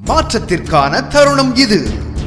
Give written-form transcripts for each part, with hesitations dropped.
மாற்றத்திற்கான தருணம் இது.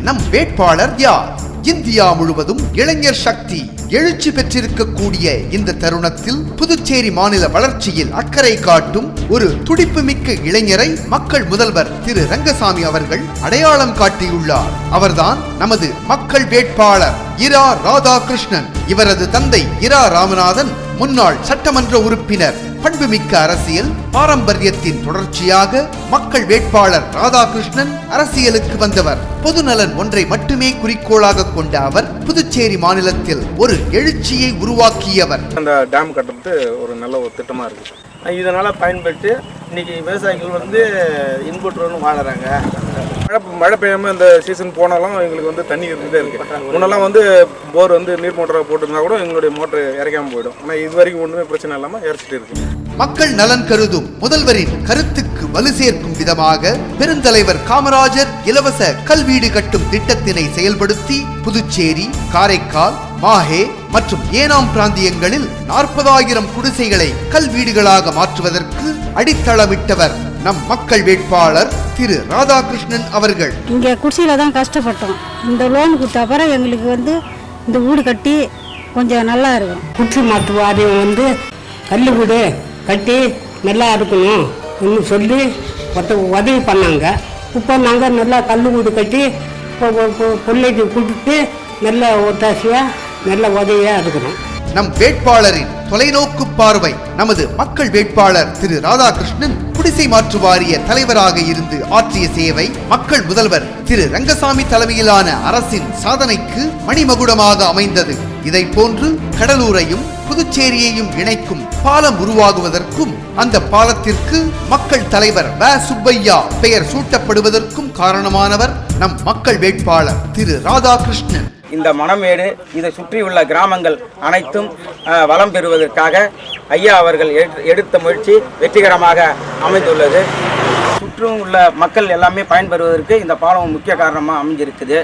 நம் வேட்பாளர் யார்? இந்தியா முழுவதும் இளைஞர் சக்தி எழுச்சி பெற்றிருக்கக்கூடிய இந்த தருணத்தில் புதுச்சேரி மாநில வளர்ச்சியில் அக்கறை காட்டும் ஒரு துடிப்புமிக்க இளைஞரை மக்கள் முதல்வர் திரு ரங்கசாமி அவர்கள் அடையாளம் காட்டியுள்ளார். அவர்தான் நமது மக்கள் வேட்பாளர் இரா ராதாகிருஷ்ணன். இவரது தந்தை இரா ராமநாதன் முன்னாள் சட்டமன்ற உறுப்பினர். பண்புமிக்க அரசியல் பாரம்பரியத்தின் தொடர்ச்சியாக மக்கள் வேட்பாளர் ராதாகிருஷ்ணன் அரசியலுக்கு வந்தவர். பொதுநலன் ஒன்றை மட்டுமே குறிக்கோளாக கொண்ட அவர் புதுச்சேரி மாநிலத்தில் ஒரு எழுச்சியை உருவாக்கியவர். அந்த டேம் கட்டுறது ஒரு நல்ல ஒரு திட்டமா இருக்கு. இதனால பயன்பட்டு இன்னைக்கு விவசாயிகள் இன்புற்றுன்னு வாழறாங்க. மழை பெய்யாம இந்த சீசன் போனாலும் எங்களுக்கு தண்ணி இருந்துட்டே இருக்கு. முன்னெல்லாம் போர் நீர் மோட்டரை போட்டிருந்தா கூட எங்களுடைய மோட்டர் இறக்காம போயிடும். ஆனால் இது வரைக்கும் ஒன்றுமே பிரச்சனை இல்லாமல் இறச்சிட்டு இருக்கு. மக்கள் நலன் கருதும் முதல்வரின் கருத்துக்கு வலு சேர்க்கும் விதமாக பெருந்தலைவர் காமராஜர் இலவச கல்வீடு கட்டும் திட்டத்தினை செயல்படுத்தி புதுச்சேரி, காரைக்கால், மாஹே மற்றும் ஏனாம் பிராந்தியங்களில் 40,000 குடிசைகளை கல்வீடுகளாக மாற்றுவதற்கு அடித்தளமிட்டவர் நம் மக்கள் வேட்பாளர் திரு ராதாகிருஷ்ணன் அவர்கள். இங்கே குடிசையில தான் கஷ்டப்பட்டோம். இந்த லோன் கொடுத்த அப்புறம் எங்களுக்கு இந்த வீடு கட்டி கொஞ்சம் நல்லா இருக்கும். குடிசை மாற்று வாரியம் கல் வீடு கட்டி நல்லா இருக்கணும் சொல்லி உதவி பண்ணாங்க. இப்போ நாங்கள் நல்லா கல் வீடு கட்டி பிள்ளைக்கு கொடுத்து நல்ல ஒத்தாசையாக நல்ல உதவியாக இருக்கணும். நம் வேட்பாளரின் தொலைநோக்கு பார்வை. நமது மக்கள் வேட்பாளர் திரு ராதாகிருஷ்ணன் குடிசை மாற்று வாரிய தலைவராக இருந்து ஆற்றிய சேவை மக்கள் முதல்வர் திரு ரங்கசாமி தலைமையிலான அரசின் சாதனைக்கு மணிமகுடமாக அமைந்தது. இதை போன்று கடலூரையும் புதுச்சேரியையும் இணைக்கும் பாலம் உருவாகுவதற்கும் அந்த பாலத்திற்கு மக்கள் தலைவர் வ சுப்பையா பெயர் சூட்டப்படுவதற்கும் காரணமானவர் நம் மக்கள் வேட்பாளர் திரு ராதாகிருஷ்ணன். இந்த மணமேடு இதை சுற்றியுள்ள கிராமங்கள் அனைத்தும் வளம் பெறுவதற்காக ஐயா அவர்கள் எடுத்த முயற்சி வெற்றிகரமாக அமைந்துள்ளது. சுற்றும் உள்ள மக்கள் எல்லாமே பயன்பெறுவதற்கு இந்த பாலம் முக்கிய காரணமாக அமைஞ்சிருக்குது.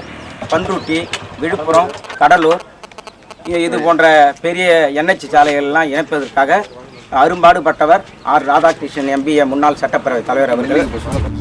பண்ருட்டி, விழுப்புரம், கடலூர் இது போன்ற பெரிய என்எச் சாலைகள்லாம் இணைப்பதற்காக அரும்பாடுபட்டவர் ஆர் ராதாகிருஷ்ணன் எம்பிஏ முன்னாள் சட்டப்பேரவை தலைவர் அவர்கள்.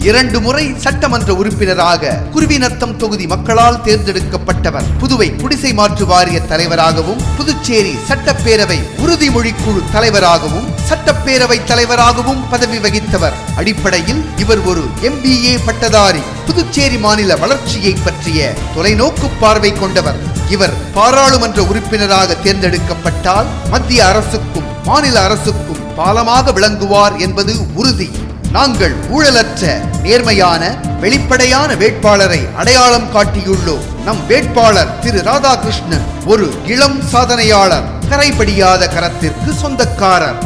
2 முறை சட்டமன்ற உறுப்பினராக குருவிநத்தம் தொகுதி மக்களால் தேர்ந்தெடுக்கப்பட்டவர். புதுவை குடிசை மாற்று வாரிய தலைவராகவும் புதுச்சேரி சட்டப்பேரவை உறுதிமொழி குழு தலைவராகவும் சட்டப்பேரவை தலைவராகவும் பதவி வகித்தவர். அடிப்படையில் இவர் ஒரு MBA பட்டதாரி. புதுச்சேரி மாநில வளர்ச்சியை பற்றிய தொலைநோக்கு பார்வை கொண்டவர். இவர் பாராளுமன்ற உறுப்பினராக தேர்ந்தெடுக்கப்பட்டால் மத்திய அரசுக்கும் மாநில அரசுக்கும் பாலமாக விளங்குவார் என்பது உறுதி. நாங்கள் ஊழலற்ற நேர்மையான வெளிப்படையான வேட்பாளரை அடையாளம் காட்டியுள்ளோம். நம் வேட்பாளர் திரு ராதாகிருஷ்ணன் ஒரு இளம் சாதனையாளர், கரைபடியாத கரத்திற்கு சொந்தக்காரர்.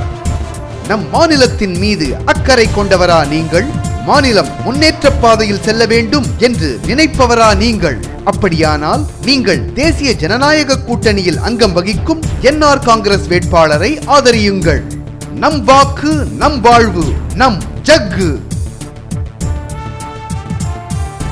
நம் மாநிலத்தின் மீது அக்கறை கொண்டவரா நீங்கள்? மாநிலம் முன்னேற்ற பாதையில் செல்ல வேண்டும் என்று நினைப்பவரா நீங்கள்? அப்படியானால் நீங்கள் தேசிய ஜனநாயக கூட்டணியில் அங்கம் வகிக்கும் NR காங்கிரஸ் வேட்பாளரை ஆதரியுங்கள். நம் வாக்கு, நம் வாழ்வு, நம் ஜக்கு.